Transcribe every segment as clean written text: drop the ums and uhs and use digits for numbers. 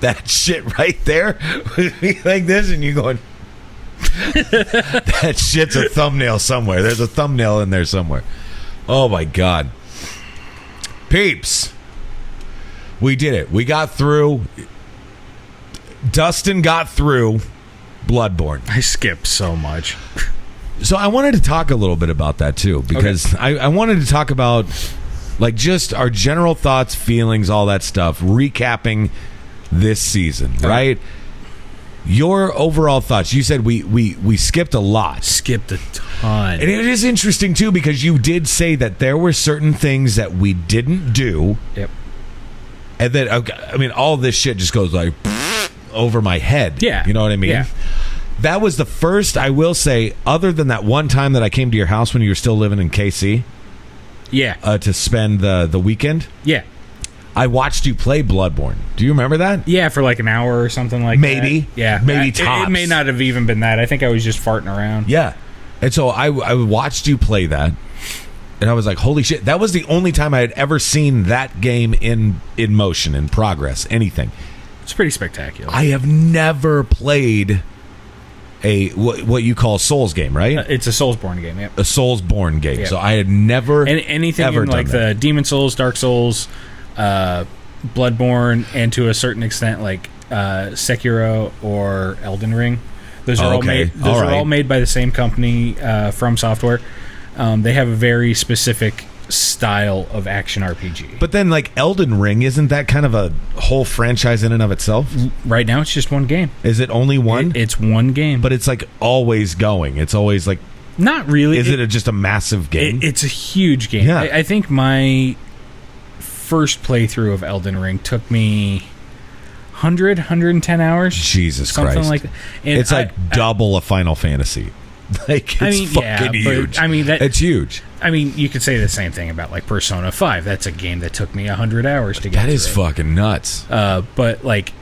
that shit right there would be like this, and you going, that shit's a thumbnail somewhere. There's a thumbnail in there somewhere. Oh my God. Peeps, we did it. We got through. Dustin got through Bloodborne. I skipped so much. So I wanted to talk a little bit about that too, because I wanted to talk about like just our general thoughts, feelings, all that stuff, recapping this season, right? Your overall thoughts. You said we skipped a lot. Skipped a ton. And it is interesting too, because you did say that there were certain things that we didn't do. Yep. And then, I mean, all this shit just goes like over my head. Yeah. You know what I mean? Yeah. That was the first, I will say, other than that one time that I came to your house when you were still living in KC. Yeah. To spend the weekend. Yeah. I watched you play Bloodborne. Do you remember that? Yeah, for like an hour or something like Maybe. that. Yeah. Maybe tops. It may not have even been that. I think I was just farting around. Yeah. And so I watched you play that, and I was like, holy shit. That was the only time I had ever seen that game in motion, in progress, anything. It's pretty spectacular. I have never played a what you call a Souls game, right? It's a Soulsborne game, yeah. A Soulsborne game. Yep. So I had never anything ever in like done that. the Demon Souls, Dark Souls, Bloodborne, and to a certain extent like Sekiro or Elden Ring. Those are all made by the same company, From Software. They have a very specific style of action RPG. But then, like, Elden Ring, isn't that kind of a whole franchise in and of itself? Right now, it's just one game. Is it only one? It's one game. But it's, like, always going. It's always, like... Not really. Is it just a massive game? It's a huge game. Yeah. I think my first playthrough of Elden Ring took me 110 hours. Jesus something Christ. like that. And it's like double a Final Fantasy. Like, it's fucking huge. I mean, it's huge. I mean, you could say the same thing about like Persona 5. That's a game that took me 100 hours to get That through. is fucking nuts. But like,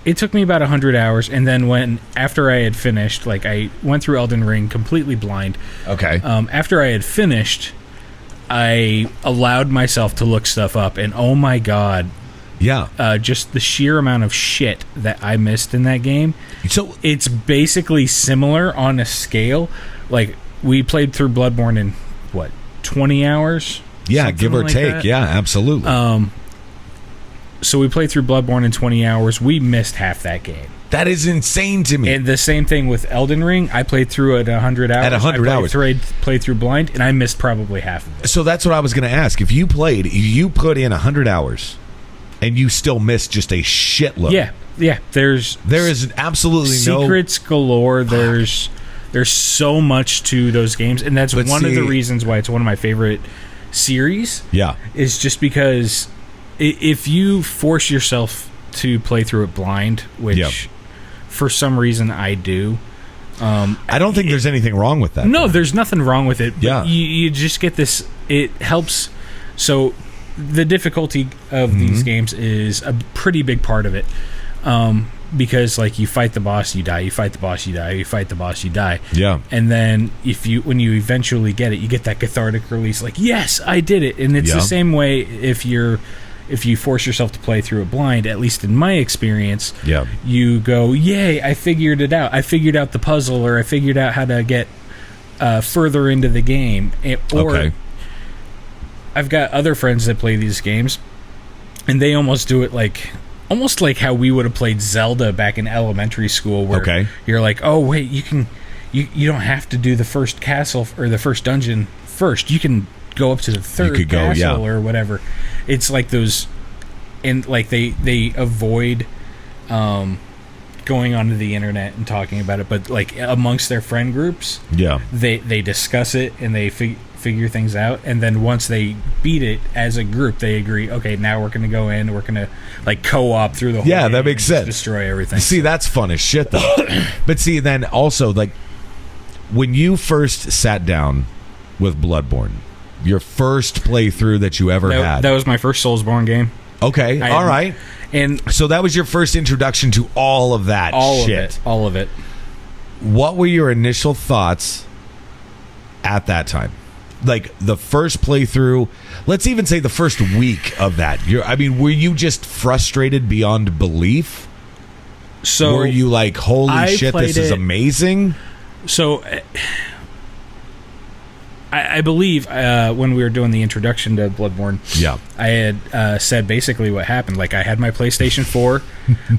it took me about 100 hours, and then after I had finished, like I went through Elden Ring completely blind. Okay. After I had finished, I allowed myself to look stuff up, and oh my god. Yeah. Just the sheer amount of shit that I missed in that game. So it's basically similar on a scale. Like, we played through Bloodborne in, 20 hours? Yeah, Something give or like take. that. Yeah, absolutely. So we played through Bloodborne in 20 hours. We missed half that game. That is insane to me. And the same thing with Elden Ring. I played through it 100 hours. At 100 hours. Played through blind, and I missed probably half of it. So that's what I was going to ask. If you put in 100 hours, and you still missed just a shitload. Yeah. There is absolutely secrets galore. There's so much to those games, and that's one of the reasons why it's one of my favorite series. Yeah, is just because if you force yourself to play through it blind, which for some reason I do. I don't think there's anything wrong with that. No, there's nothing wrong with it. Yeah, you just get this. It helps. So the difficulty of these games is a pretty big part of it, because like you fight the boss, you die. You fight the boss, you die. You fight the boss, you die. Yeah. And then when you eventually get it, you get that cathartic release, like, yes, I did it. And it's the same way if you force yourself to play through it blind. At least in my experience, you go, yay, I figured it out. I figured out the puzzle, or I figured out how to get further into the game. I've got other friends that play these games, and they almost do it almost like how we would have played Zelda back in elementary school, where you're like, oh wait, you don't have to do the first castle or the first dungeon first. You can go up to the third castle or whatever. It's like those, and like they avoid going onto the internet and talking about it, but like amongst their friend groups, they discuss it and they figure things out, and then once they beat it as a group, they agree, okay, now we're gonna go in, we're gonna like co-op through the whole game, that makes sense, destroy everything. See, that's fun as shit though. But see, then also, like, when you first sat down with Bloodborne, your first playthrough that you ever had, that was my first Soulsborne game. Okay, all right. And so that was your first introduction to all of that shit. All of it. What were your initial thoughts at that time? like the first playthrough, let's even say the first week of that, were you just frustrated beyond belief? So were you like, holy shit, this is amazing? So I believe when we were doing the introduction to Bloodborne, I had said basically what happened. Like, I had my PlayStation 4.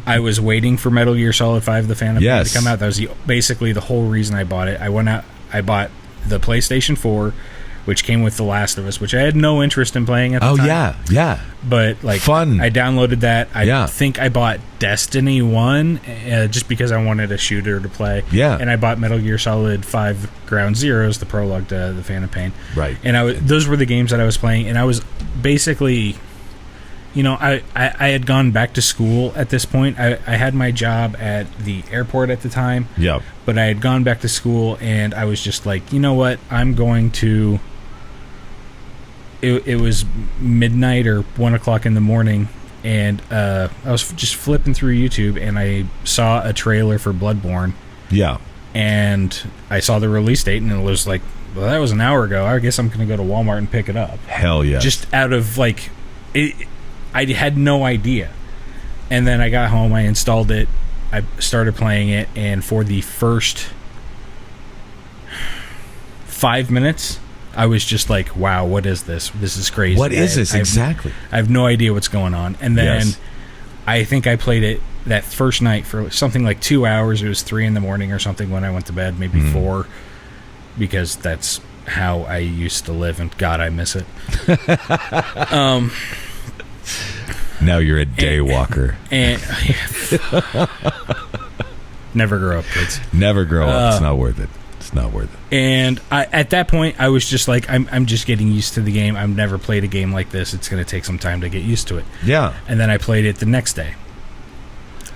I was waiting for Metal Gear Solid 5, the Phantom Pain, to come out. That was basically the whole reason I bought it. I went out, I bought the PlayStation 4, which came with The Last of Us, which I had no interest in playing at the time. Yeah. But, like, fun. I downloaded that. I think I bought Destiny 1 just because I wanted a shooter to play. Yeah. And I bought Metal Gear Solid 5 Ground Zeroes, the prologue to The Phantom Pain. Right. And those were the games that I was playing, and I was basically... I had gone back to school at this point. I had my job at the airport at the time. Yeah. But I had gone back to school, and I was just like, you know what? I'm going to... It was midnight or 1 o'clock in the morning, and I was just flipping through YouTube, and I saw a trailer for Bloodborne. Yeah. And I saw the release date, and it was like, well, that was an hour ago. I guess I'm going to go to Walmart and pick it up. Hell yeah. Just out of, like... I had no idea. And then I got home, I installed it, I started playing it, and for the first 5 minutes, I was just like, wow, what is this? This is crazy. What is this exactly? I have no idea what's going on. And then I think I played it that first night for something like 2 hours. It was 3 in the morning or something when I went to bed, maybe 4, because that's how I used to live, and God, I miss it. Now you're a day walker. And never grow up, kids. Never grow up. It's not worth it. It's not worth it. And at that point, I was just like, I'm just getting used to the game. I've never played a game like this. It's going to take some time to get used to it. Yeah. And then I played it the next day.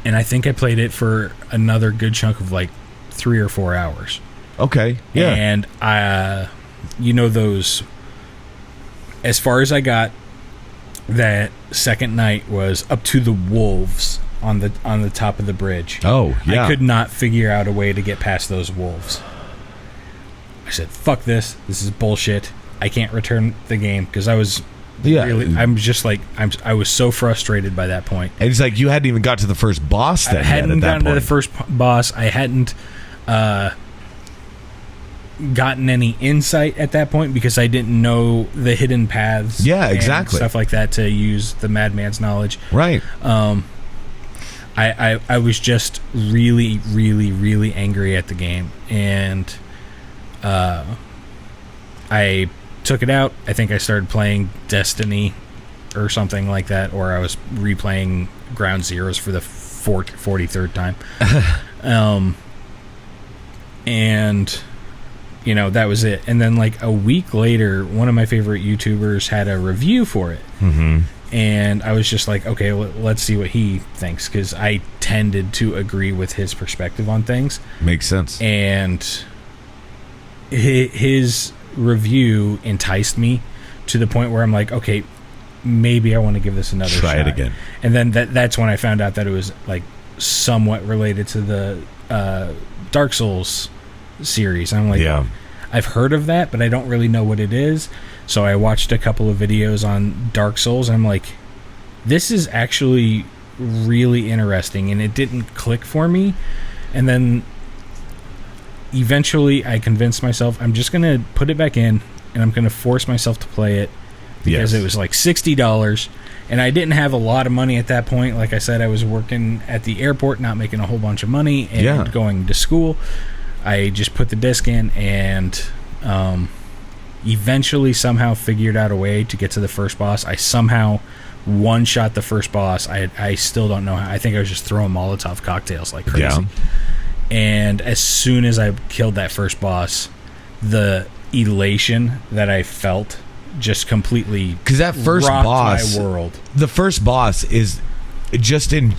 And I think I played it for another good chunk of like 3 or 4 hours. Okay. Yeah. And those, as far as I got, that second night was up to the wolves on the top of the bridge. Oh, yeah. I could not figure out a way to get past those wolves. I said, fuck this. This is bullshit. I can't return the game, because I was I'm just like, I was so frustrated by that point. And it's like you hadn't even got to the first boss then. I hadn't gotten to the first boss. I hadn't gotten any insight at that point, because I didn't know the hidden paths. Yeah, exactly. And stuff like that to use the madman's knowledge. Right. I was just really, really, really angry at the game, and I took it out. I think I started playing Destiny or something like that, or I was replaying Ground Zeroes for the 43rd time. And that was it. And then like a week later, one of my favorite YouTubers had a review for it. Mm-hmm. And I was just like, okay, let's see what he thinks, because I tended to agree with his perspective on things. Makes sense. And his review enticed me to the point where I'm like, okay, maybe I want to give this another shot. Try it again. And then that's when I found out that it was like somewhat related to the Dark Souls series. I'm like, yeah, I've heard of that, but I don't really know what it is. So I watched a couple of videos on Dark Souls, and I'm like, this is actually really interesting, and it didn't click for me. And then eventually I convinced myself I'm just going to put it back in, and I'm going to force myself to play it, because it was like $60, and I didn't have a lot of money at that point. Like I said, I was working at the airport, not making a whole bunch of money, and going to school. I just put the disc in, and eventually somehow figured out a way to get to the first boss. I somehow one-shot the first boss. I still don't know how. I think I was just throwing Molotov cocktails like crazy. Yeah. And as soon as I killed that first boss, the elation that I felt just completely, because that first boss, my world. The first boss is just in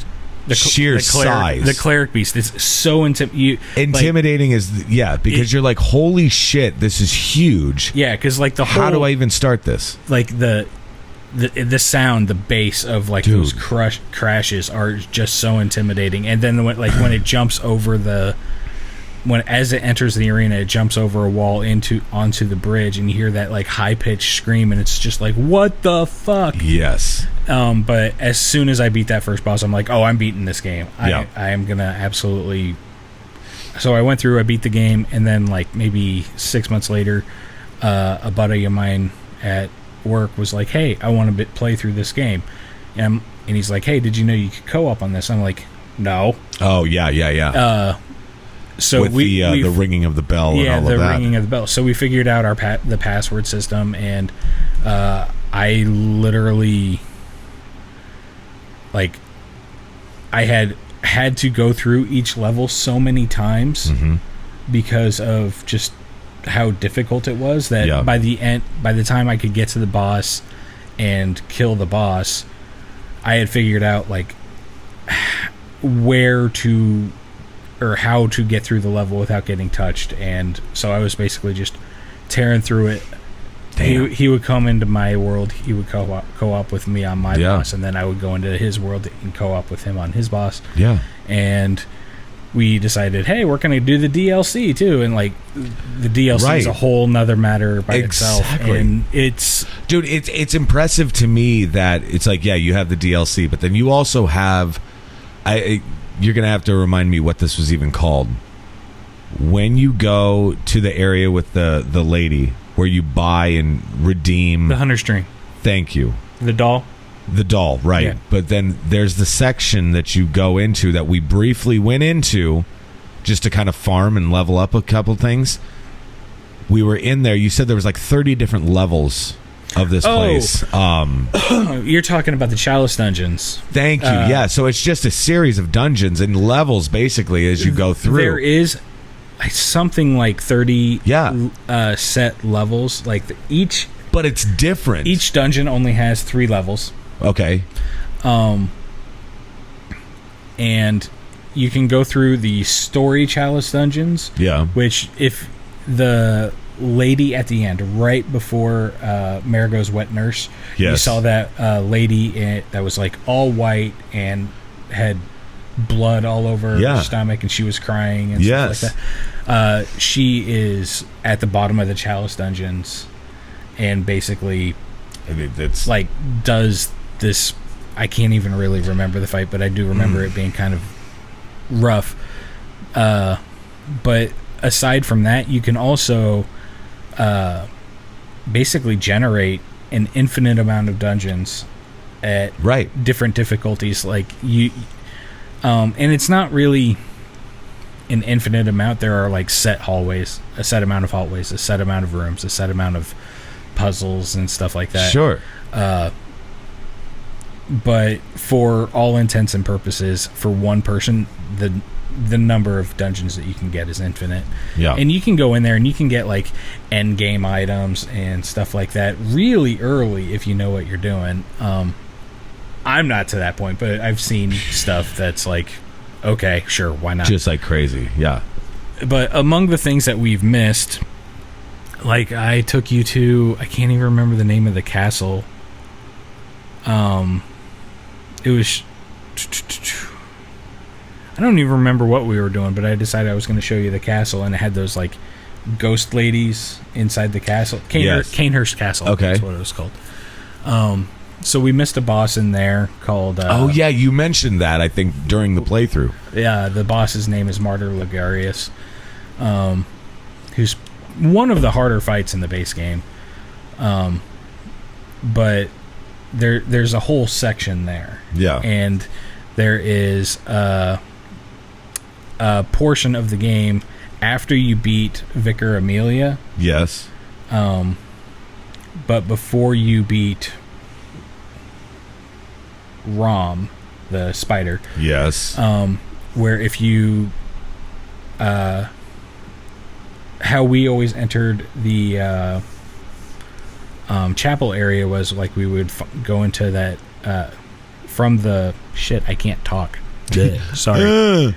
sheer size. The cleric beast is so intimidating, because you're like, holy shit, this is huge. Yeah, because like how do I even start this? Like the sound, the bass of like those crashes are just so intimidating. And then when it jumps over the as it enters the arena, it jumps over a wall onto the bridge, and you hear that like high pitched scream, and it's just like, what the fuck? Yes. But as soon as I beat that first boss, I'm like, oh, I'm beating this game. I am gonna absolutely. So I went through, I beat the game, and then like maybe 6 months later, a buddy of mine at work was like, hey, I want to play through this game, and he's like, hey, did you know you could co-op on this? I'm like, no. Oh yeah. So with the ringing of the bell and all of that. Yeah, the ringing of the bell. So we figured out the password system, and I literally, like, I had to go through each level so many times because of just how difficult it was that by the time I could get to the boss and kill the boss, I had figured out like where to or how to get through the level without getting touched, and so I was basically just tearing through it. He would come into my world, he would co-op with me on my boss, and then I would go into his world and co-op with him on his boss. Yeah. And we decided, hey, we're going to do the DLC too, and like the DLC is a whole nother matter by itself. And it's impressive to me that it's like, yeah, you have the DLC, but then you also have you're going to have to remind me what this was even called. When you go to the area with the lady where you buy and redeem the hunter's dream. Thank you. The doll, right. Yeah. But then there's the section that you go into that we briefly went into just to kind of farm and level up a couple things. We were in there. You said there was like 30 different levels of this place. You're talking about the Chalice dungeons. Thank you. Yeah, so it's just a series of dungeons and levels basically as you go through. There is something like 30 set levels, like each, but it's different. Each dungeon only has 3 levels. Okay. And you can go through the story Chalice dungeons. Yeah. Which, if the lady at the end, right before Marigo's wet nurse, you saw that lady that was like all white and had blood all over her stomach, and she was crying and stuff like that. She is at the bottom of the Chalice dungeons, and basically, it's like does this. I can't even really remember the fight, but I do remember it being kind of rough. But aside from that, you can also basically generate an infinite amount of dungeons at different difficulties. Like you. And it's not really an infinite amount. There are like set hallways, a set amount of hallways, a set amount of rooms, a set amount of puzzles and stuff like that. Sure. But for all intents and purposes, for one person, the number of dungeons that you can get is infinite. Yeah. And you can go in there and you can get like end game items and stuff like that really early if you know what you're doing. I'm not to that point, but I've seen stuff that's like, okay, sure, why not? Just like crazy, yeah. But among the things that we've missed, like I took you to, I can't even remember the name of the castle. It was, I don't even remember what we were doing, but I decided I was going to show you the castle, and it had those like ghost ladies inside the castle. Canehurst Castle, okay, that's what it was called. So we missed a boss in there called... you mentioned that, I think, during the playthrough. Yeah, the boss's name is Martyr Ligarius, who's one of the harder fights in the base game. But there's a whole section there. Yeah. And there is a portion of the game after you beat Vicar Amelia. Yes. But before you beat... Rom, the spider. Yes. Where if you how we always entered the chapel area was like we would go into that from the I can't talk. Sorry.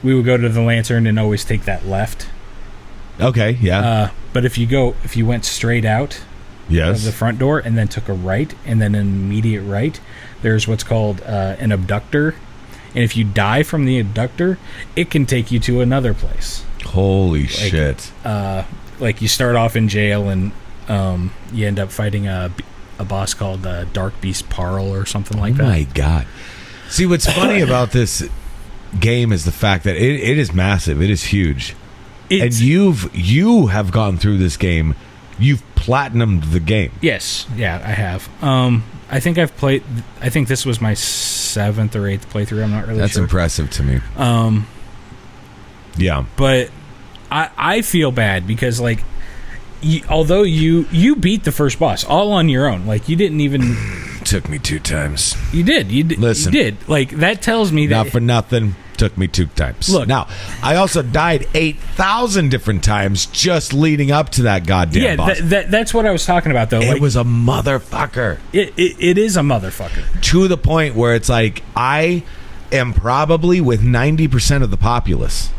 We would go to the lantern and always take that left. Okay, yeah. But if you went straight out of the front door and then took a right and then an immediate right, there's what's called an abductor, and if you die from the abductor, it can take you to another place. Holy shit. Like you start off in jail, and you end up fighting a boss called Dark Beast Parl or something like that. Oh my god. See, what's funny about this game is the fact that it is massive. It is huge. And you have gone through this game. You've platinumed the game. Yes. Yeah, I have. I think I've played... I think this was my 7th or 8th playthrough. I'm not really sure. That's impressive to me. Yeah. But I feel bad because, like, although you beat the first boss all on your own. Like, you didn't even... Took me 2 times. You did. Listen. You did. Like, that tells me that... Not for nothing. Took me 2 times. Look. Now, I also died 8,000 different times just leading up to that goddamn boss. That's what I was talking about, though. It was a motherfucker. It is a motherfucker. To the point where it's like, I am probably with 90% of the populace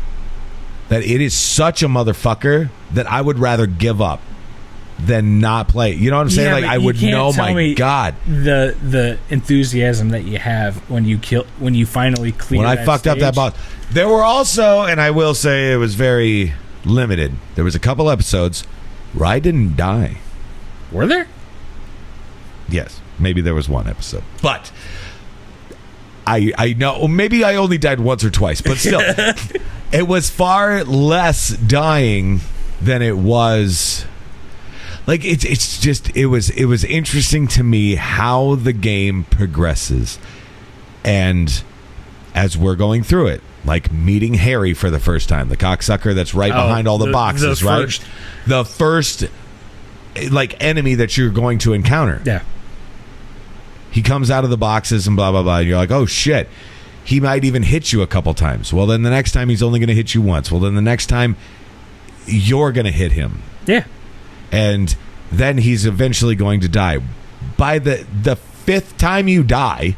that it is such a motherfucker that I would rather give up than not play. You know what I'm saying? Like, I would know, my God, the enthusiasm that you have when you finally clear. When I fucked up that boss, there were also, and I will say it was very limited. There was a couple episodes where I didn't die. Were there? Yes, maybe there was one episode, but I know maybe I only died once or twice, but still, it was far less dying than it was. Like, it was interesting to me how the game progresses. And as we're going through it, like meeting Harry for the first time, the cocksucker that's right behind all the boxes, right? The first, like, enemy that you're going to encounter. Yeah. He comes out of the boxes and blah, blah, blah. And you're like, oh, shit. He might even hit you a couple times. Well, then the next time he's only going to hit you once. Well, then the next time you're going to hit him. Yeah. And then he's eventually going to die. By the 5th time you die,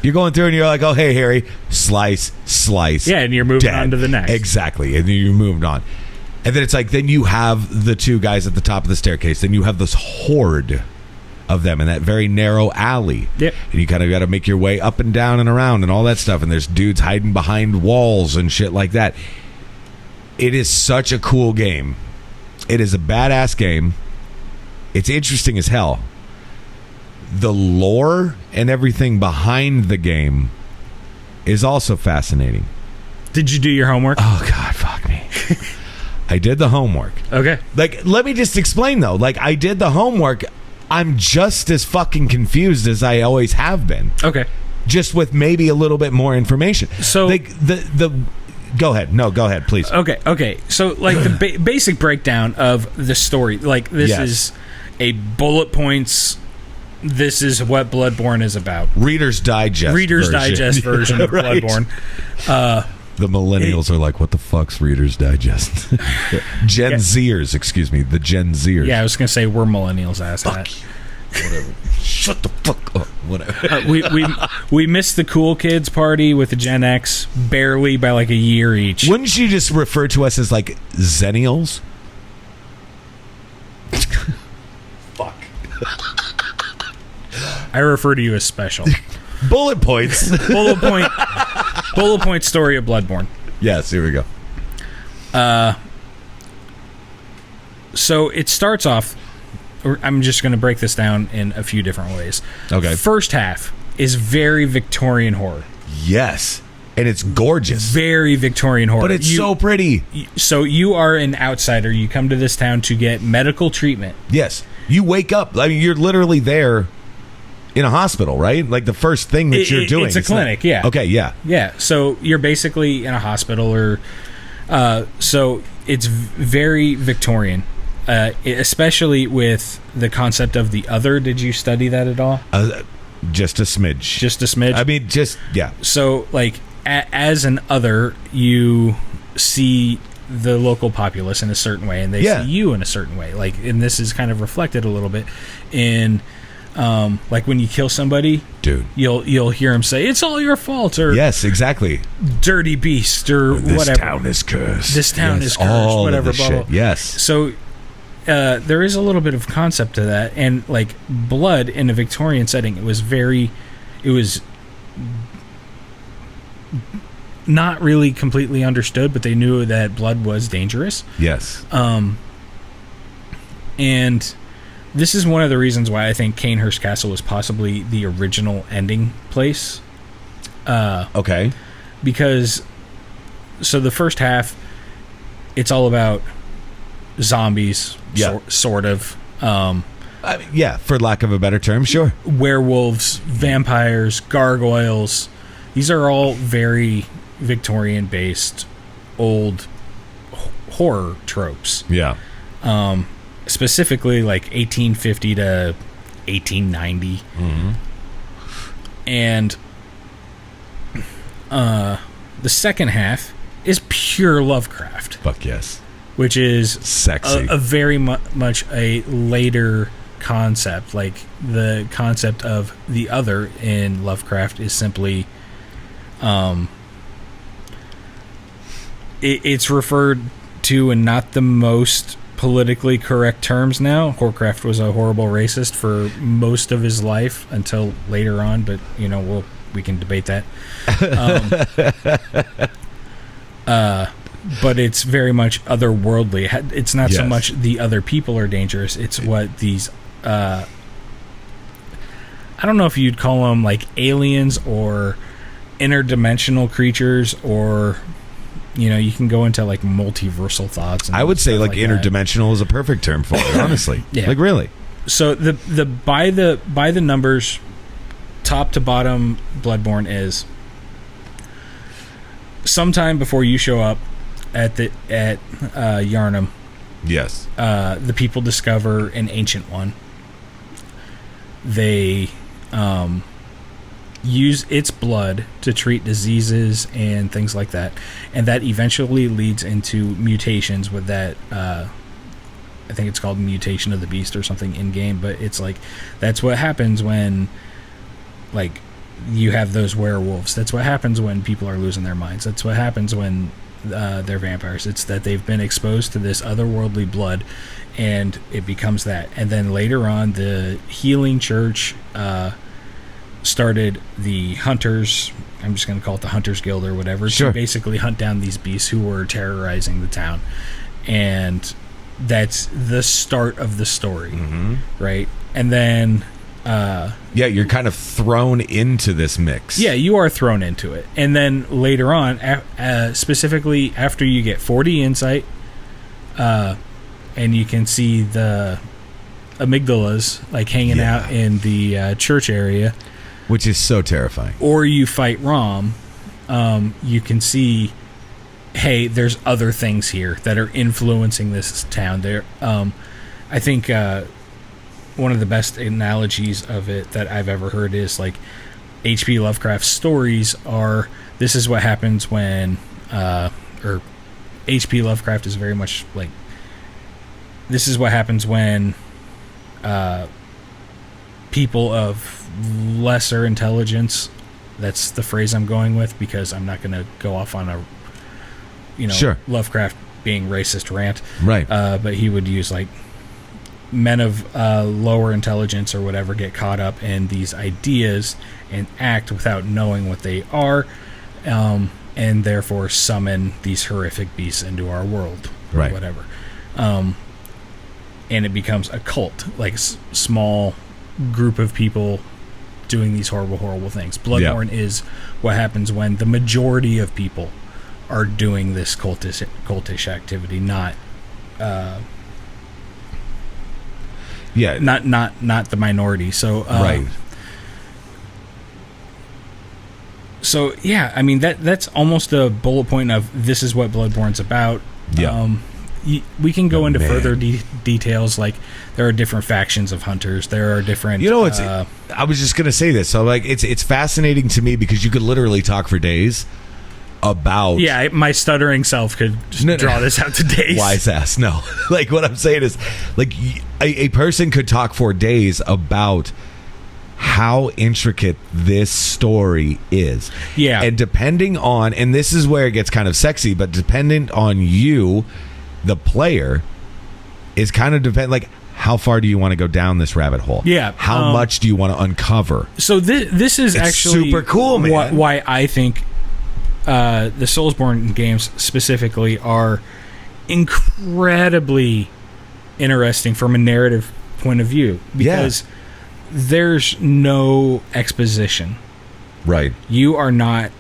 you're going through and you're like, oh, hey, Harry, slice. Yeah, and you're moving on to the next. Exactly, and then you moved on. And then it's like, then you have the 2 guys at the top of the staircase. Then you have this horde of them in that very narrow alley. Yep. And you kind of got to make your way up and down and around and all that stuff. And there's dudes hiding behind walls and shit like that. It is such a cool game. It is a badass game. It's interesting as hell. The lore and everything behind the game is also fascinating. Did you do your homework? Oh, God, fuck me. I did the homework. Okay. Like, let me just explain, though. Like, I did the homework. I'm just as fucking confused as I always have been. Okay. Just with maybe a little bit more information. So, like, go ahead. No, go ahead, please. Okay. So, like, the basic breakdown of the story, like, this is a bullet points. This is what Bloodborne is about. Reader's Digest version of right. Bloodborne. The millennials are like, what the fuck's Reader's Digest? Gen Zers, excuse me. The Gen Zers. Yeah, I was going to say we're millennials, asshat. Whatever. Shut the fuck up. Whatever. We missed the cool kids party with the Gen X barely by like a year each. Wouldn't you just refer to us as like Zennials? Fuck. I refer to you as special. Bullet points. Bullet point story of Bloodborne. Yes, here we go. So it starts off. I'm just going to break this down in a few different ways. Okay. First half is very Victorian horror. Yes. And it's gorgeous. Very Victorian horror. But it's so pretty. So you are an outsider. You come to this town to get medical treatment. Yes. You wake up. I mean, you're literally there in a hospital, right? Like the first thing that you're doing. It's a clinic, yeah. Okay, yeah. Yeah. So you're basically in a hospital or... so it's very Victorian. Especially with the concept of the other. Did you study that at all? Just a smidge. Just a smidge? I mean, just, yeah. So, like, as an other, you see the local populace in a certain way, and they see you in a certain way. Like, and this is kind of reflected a little bit in, like, when you kill somebody, dude, you'll hear them say, "It's all your fault," or yes, exactly, "Dirty beast," or whatever. This town is cursed. This town is cursed. All whatever. of this shit. Yes. So. There is a little bit of concept to that, and like blood in a Victorian setting, it was not really completely understood, but they knew that blood was dangerous. Yes. And this is one of the reasons why I think Canehurst Castle was possibly the original ending place. Okay. Because, so the first half, it's all about zombies, sort of. Yeah, for lack of a better term, sure. Werewolves, vampires, gargoyles. These are all very Victorian-based, old horror tropes. Yeah. Specifically, like 1850 to 1890. Mm-hmm. And the second half is pure Lovecraft. Fuck yes. Which is sexy. A very much a later concept. Like, the concept of the other in Lovecraft is simply it's referred to in not the most politically correct terms now. Horcraft was a horrible racist for most of his life until later on, but we can debate that. But it's very much otherworldly. It's not so much the other people are dangerous. It's what these I don't know if you'd call them like aliens or interdimensional creatures, or you can go into like multiversal thoughts. And I would say like interdimensional is a perfect term for it, honestly. Yeah. Like, really. So the by the numbers, top to bottom, Bloodborne is sometime before you show up at Yharnam. Yes. The people discover an ancient one. They use its blood to treat diseases and things like that, and that eventually leads into mutations with that. I think it's called mutation of the beast or something in game, but it's like that's what happens when like you have those werewolves. That's what happens when people are losing their minds. That's what happens when they're vampires. It's that they've been exposed to this otherworldly blood, and it becomes that. And then later on, the healing church started the hunters. I'm just going to call it the Hunters Guild or whatever. Sure. To basically hunt down these beasts who were terrorizing the town. And that's the start of the story, right? And then you're kind of thrown into this mix. Yeah, you are thrown into it. And then later on, specifically after you get 40 insight, and you can see the amygdalas like hanging out in the church area, which is so terrifying. Or you fight Rom, you can see, hey, there's other things here that are influencing this town. There, I think one of the best analogies of it that I've ever heard is like H.P. Lovecraft's stories are, this is what happens when, or H.P. Lovecraft is very much like, this is what happens when people of lesser intelligence, that's the phrase I'm going with, because I'm not going to go off on a, sure, Lovecraft being racist rant. Right. But he would use like men of lower intelligence or whatever get caught up in these ideas and act without knowing what they are, and therefore summon these horrific beasts into our world, or right, whatever. And it becomes a cult, like small group of people doing these horrible things. Bloodborne is what happens when the majority of people are doing this cultish activity, not not the minority. So right. So yeah, I mean that's almost a bullet point of this is what Bloodborne's about. Yeah. We can go into further details. Like there are different factions of hunters. There are different. I was just gonna say this. So like, it's fascinating to me because you could literally talk for days about. Yeah, my stuttering self could just draw this out to days. Wise ass. No, like what I'm saying is, like a person could talk for days about how intricate this story is. Yeah, and depending on, and this is where it gets kind of sexy, but dependent on you, the player, is kind of depend. Like, how far do you want to go down this rabbit hole? Yeah. How much do you want to uncover? So this is actually super cool, man. Why I think the Soulsborne games specifically are incredibly interesting from a narrative point of view, because there's no exposition. Right. You are not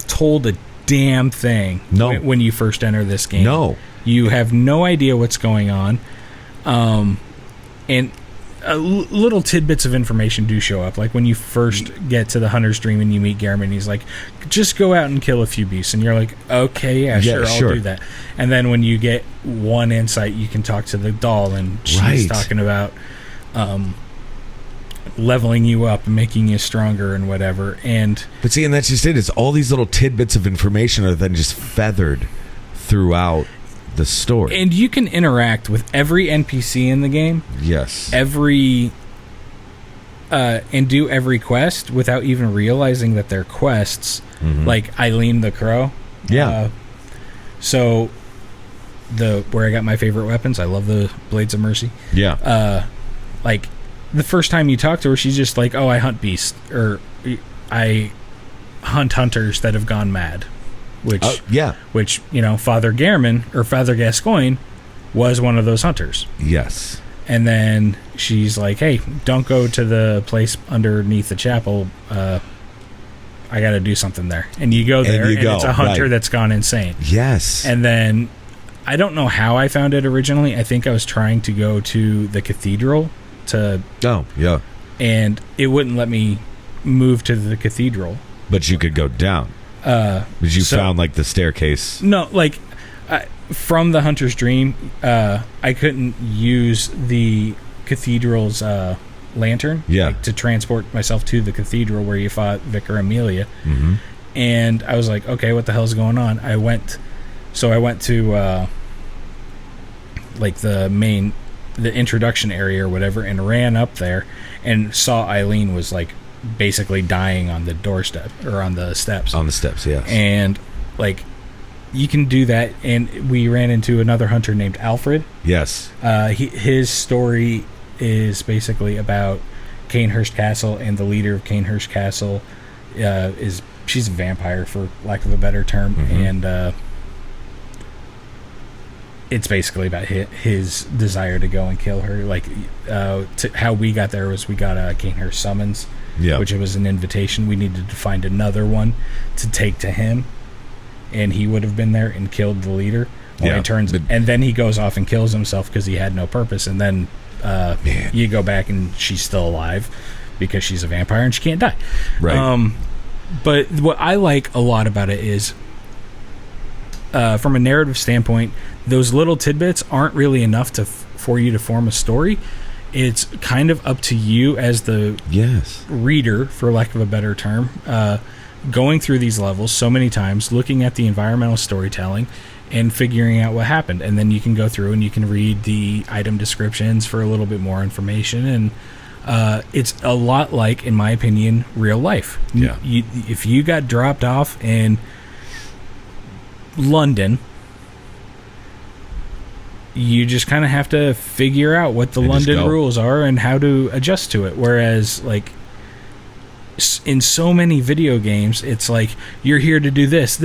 told a damn thing when you first enter this game. No. You have no idea what's going on. And little tidbits of information do show up. Like when you first get to the Hunter's Dream and you meet Gehrman, he's like, just go out and kill a few beasts. And you're like, okay, sure, I'll do that. And then when you get one insight, you can talk to the doll, and she's talking about leveling you up and making you stronger and whatever. But see, and that's just it. It's all these little tidbits of information are then just feathered throughout the story. And you can interact with every NPC in the game. Yes. And do every quest without even realizing that they're quests. Mm-hmm. Like Eileen the Crow. Yeah. So where I got my favorite weapons, I love the Blades of Mercy. Yeah. Like the first time you talk to her, she's just like, oh, I hunt beasts, or I hunt hunters that have gone mad. Which, Father Gehrman, or Father Gascoigne, was one of those hunters. Yes. And then she's like, hey, don't go to the place underneath the chapel. I got to do something there. And you go there, and it's a hunter that's gone insane. Yes. And then, I don't know how I found it originally. I think I was trying to go to the cathedral to... Oh, yeah. And it wouldn't let me move to the cathedral. But you could go down. But you found, like, the staircase. No, like, from the Hunter's Dream, I couldn't use the cathedral's lantern to transport myself to the cathedral where you fought Vicar Amelia. Mm-hmm. And I was like, okay, what the hell's going on? I went to, like, the introduction area or whatever, and ran up there and saw Eileen was, like, basically dying on the doorstep, or on the steps. On the steps, yes. And, like, you can do that. And we ran into another hunter named Alfred. Yes. His story is basically about Cainhurst Castle, and the leader of Cainhurst Castle she's a vampire, for lack of a better term. Mm-hmm. And it's basically about his desire to go and kill her. Like, how we got there was we got a Cainhurst summons, which was an invitation. We needed to find another one to take to him, and he would have been there and killed the leader. And then he goes off and kills himself because he had no purpose. And then you go back, and she's still alive because she's a vampire and she can't die. Right. But what I like a lot about it is, from a narrative standpoint, those little tidbits aren't really enough for you to form a story. It's kind of up to you as the reader, for lack of a better term, going through these levels so many times, looking at the environmental storytelling, and figuring out what happened. And then you can go through and you can read the item descriptions for a little bit more information. And it's a lot like, in my opinion, real life. Yeah. If you got dropped off in London, you just kind of have to figure out what the London rules are and how to adjust to it. Whereas, like, in so many video games, it's like, you're here to do this.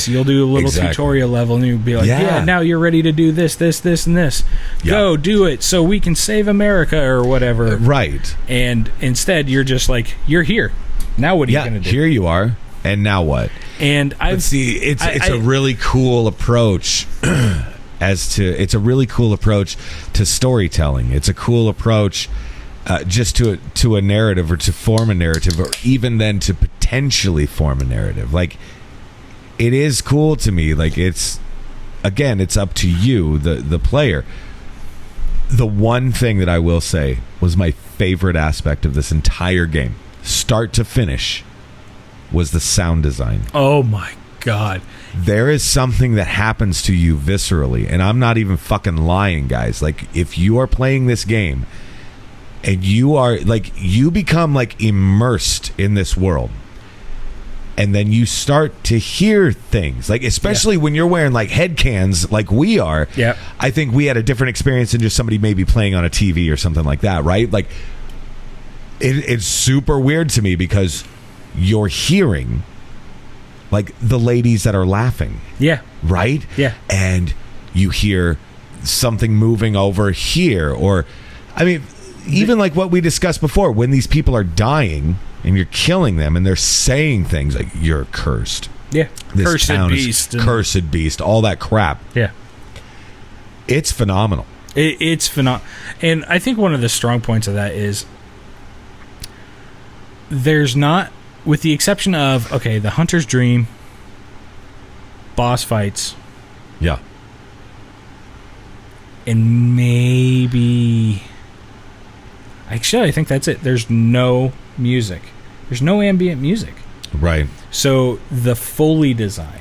You'll do a little tutorial level, and you'll be like, now you're ready to do this, and this. Go do it so we can save America, or whatever. Right. And instead, you're just like, you're here. Now what are you going to do? Here you are. And now what? And it's a really cool approach. It's a really cool approach to storytelling. It's a cool approach just to a narrative, or to form a narrative, or even then to potentially form a narrative. Like, it is cool to me. Like, it's up to you, the player. The one thing that I will say was my favorite aspect of this entire game, start to finish, was the sound design. Oh my God. There is something that happens to you viscerally, and I'm not even fucking lying, guys. Like, if you are playing this game and you are, like, you become, like, immersed in this world, and then you start to hear things, like especially when you're wearing like head cans like we are. Yeah, I think we had a different experience than just somebody maybe playing on a TV or something like that, right? Like it's super weird to me because you're hearing like the ladies that are laughing. Yeah. Right? Yeah. And you hear something moving over here, or I mean, even like what we discussed before, when these people are dying and you're killing them and they're saying things like you're cursed. Yeah. This cursed town beast. Is cursed beast, all that crap. Yeah. It's phenomenal. It's phenomenal. And I think one of the strong points of that is there's not, with the exception of, okay, the Hunter's Dream, boss fights. Yeah. And maybe... Actually, I think that's it. There's no music. There's no ambient music. Right. So the Foley design.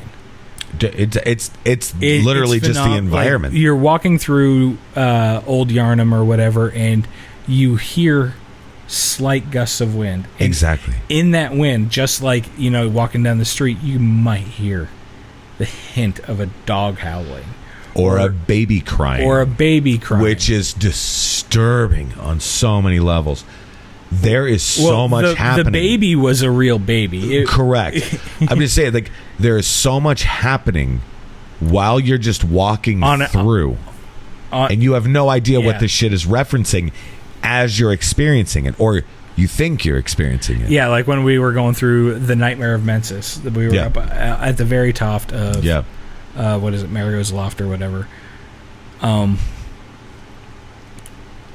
It's literally just the environment. Like you're walking through Old Yarnum or whatever, and you hear slight gusts of wind. And exactly. In that wind, just like, walking down the street, you might hear the hint of a dog howling. Or a baby crying. Which is disturbing on so many levels. There is so much happening. The baby was a real baby. Correct. I'm just saying, like, there is so much happening while you're just walking through. And you have no idea what this shit is referencing as you're experiencing it. Or you think you're experiencing it. Yeah, like when we were going through the Nightmare of Mensis. We were up at the very top of... Yeah. What is it, Mario's Loft or whatever, and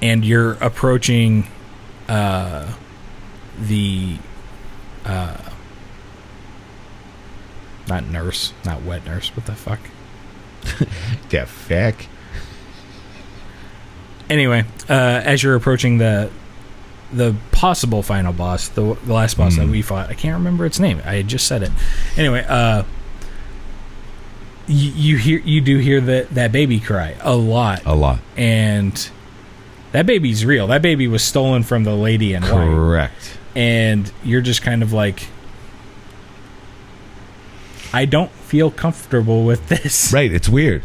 you're approaching the not nurse, not wet nurse, what the fuck? The fuck? Anyway, as you're approaching the possible final boss, the last boss that we fought, I can't remember its name, I had just said it. Anyway, you do hear that baby cry a lot, and that baby's real. That baby was stolen from the lady in white. Correct. And you're just kind of like, I don't feel comfortable with this. Right. It's weird.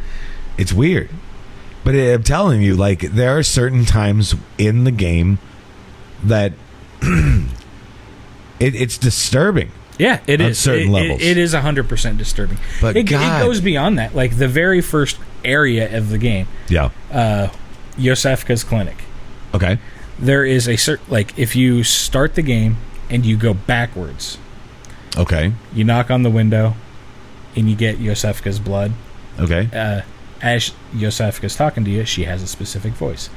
But I'm telling you, like, there are certain times in the game that it's disturbing. Yeah, it is. Certain levels. It is 100% disturbing. But it goes beyond that. Like the very first area of the game. Yeah. Yosefka's clinic. Okay. There is a certain, like, if you start the game and you go backwards. Okay. You knock on the window and you get Yosefka's blood. Okay. As Yosefka's talking to you, she has a specific voice.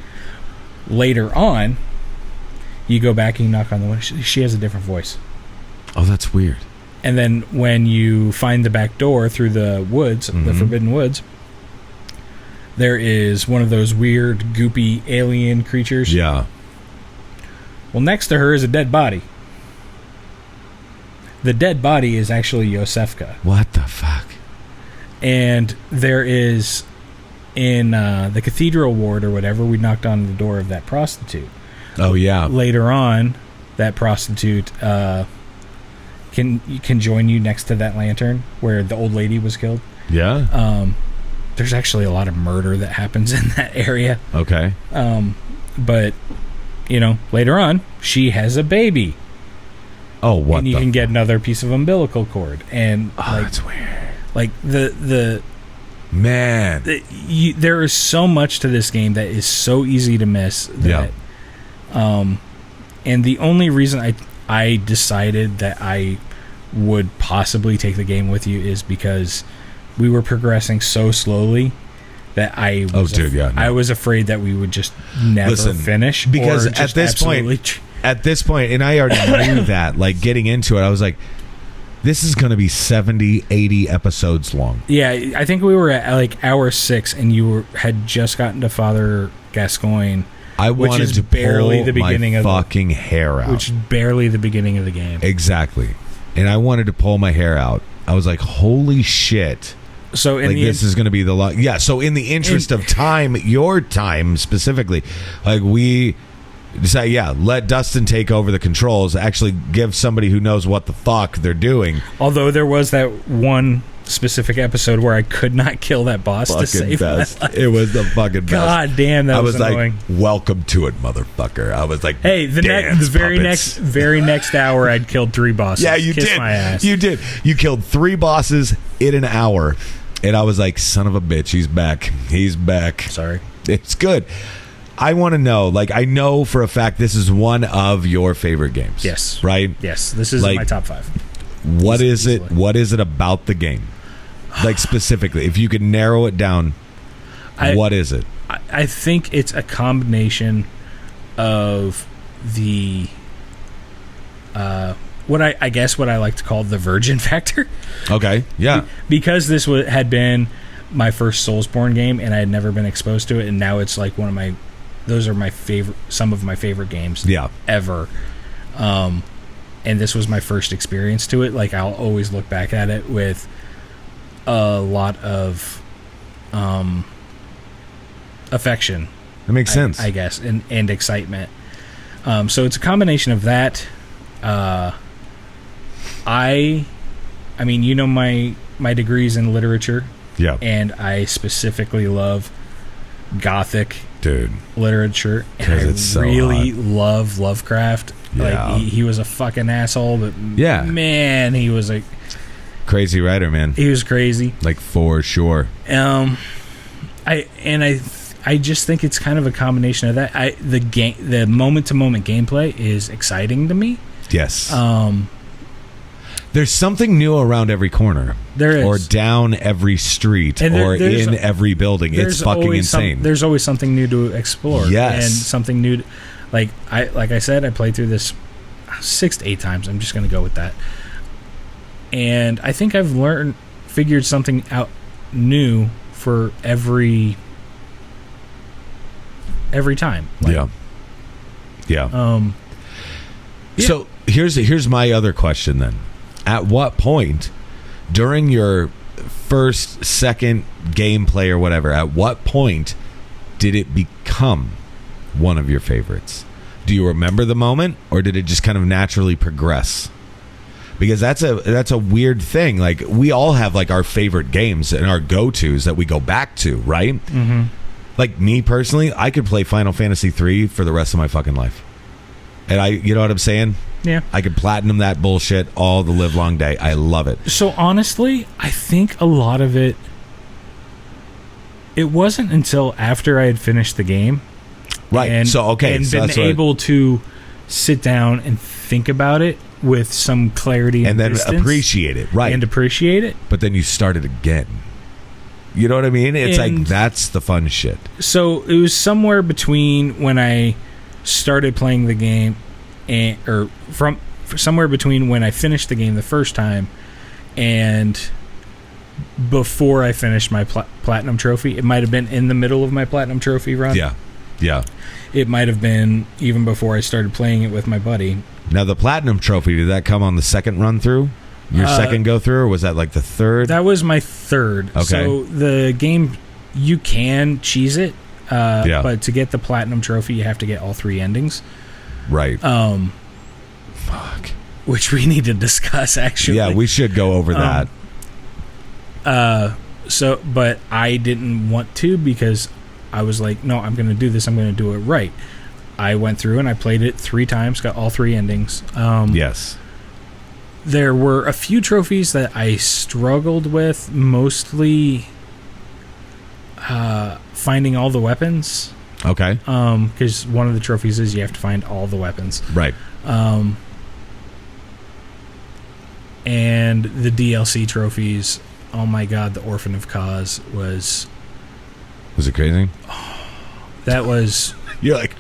Later on, you go back and you knock on the window. She has a different voice. Oh, that's weird. And then when you find the back door through the woods, the Forbidden Woods, there is one of those weird, goopy alien creatures. Yeah. Well, next to her is a dead body. The dead body is actually Yosefka. What the fuck? And there is, in the cathedral ward or whatever, we knocked on the door of that prostitute. Oh, yeah. Later on, that prostitute... Can join you next to that lantern where the old lady was killed. Yeah. There's actually a lot of murder that happens in that area. Okay. But later on, she has a baby. Oh, what? And you can get another piece of umbilical cord, and that's weird. Like the man, there is so much to this game that is so easy to miss. That, and the only reason I decided that I would possibly take the game with you is because we were progressing so slowly that I was afraid that we would just never finish. Because at this point, and I already knew that, like getting into it, I was like, this is going to be 70, 80 episodes long. Yeah, I think we were at like hour 6 and you had just gotten to Father Gascoigne. I wanted to barely pull the beginning my of fucking hair out. Which is barely the beginning of the game. Exactly. And I wanted to pull my hair out. I was like, holy shit. So this is going to be the long... Yeah, so in the interest of time, your time specifically, like we Say, yeah, let Dustin take over the controls. Actually, give somebody who knows what the fuck they're doing. Although there was that one specific episode where I could not kill that boss to save my life. It was the fucking best. God damn, that was annoying. Like, welcome to it, motherfucker. I was like, hey, the very next hour, I'd killed 3 bosses. Yeah, you did. My ass. You did. You killed 3 bosses in an hour, and I was like, son of a bitch, he's back. He's back. Sorry. It's good. I want to know, like, I know for a fact this is one of your favorite games. Yes. Right? Yes, this is in my top 5. What is it? What is it about the game? Like, specifically, if you could narrow it down, what is it? I think it's a combination of the what I like to call the virgin factor. Okay, yeah. Because this had been my first Soulsborne game, and I had never been exposed to it, and now it's like those are some of my favorite games ever. And this was my first experience to it. Like, I'll always look back at it with a lot of affection. That makes sense, I guess, and excitement. So it's a combination of that. I mean, you know, my degree's in literature. Yeah. And I specifically love Gothic literature. And I really love Lovecraft. Yeah. Like, he was a fucking asshole, but man, he was a crazy writer, man. He was crazy. Like, for sure. I just think it's kind of a combination of that. The moment to moment gameplay is exciting to me. Yes. There's something new around every corner. There is. Or down every street, or in every building. It's fucking insane. There's always something new to explore. Yes. And something new. Like I said, I played through this 6 to 8 times. I'm just going to go with that. And I think I've figured something out new for every time. Like, yeah. So here's my other question then. At what point during your first, second gameplay or whatever, at what point did it become one of your favorites? Do you remember the moment, or did it just kind of naturally progress? Because that's a weird thing. Like, we all have like our favorite games and our go-tos that we go back to, right? Mm-hmm. Like, me personally, I could play Final Fantasy 3 for the rest of my fucking life. And you know what I'm saying? Yeah. I could platinum that bullshit all the live long day. I love it. So honestly, I think a lot of it wasn't until after I had finished the game. Right. And been able to sit down and think about it with some clarity and then appreciate it. Right. And appreciate it. But then you start it again. You know what I mean? It's like, that's the fun shit. So it was somewhere between when I started playing the game somewhere between when I finished the game the first time and before I finished my platinum trophy. It might have been in the middle of my platinum trophy run. Yeah. It might have been even before I started playing it with my buddy. Now, the platinum trophy, did that come on the second run through? Your second go through, or was that like the third? That was my third. Okay. So the game, you can cheese it, but to get the platinum trophy, you have to get all 3 endings. Right. Fuck. Which we need to discuss, actually. Yeah, we should go over that. But I didn't want to, because I was like, no, I'm going to do this. I'm going to do it right. I went through and I played it 3 times, got all 3 endings. Yes. There were a few trophies that I struggled with, mostly finding all the weapons. Okay. Because one of the trophies is you have to find all the weapons. Right. And the DLC trophies, oh my god, the Orphan of Cause was... Was it crazy? That was... You're like,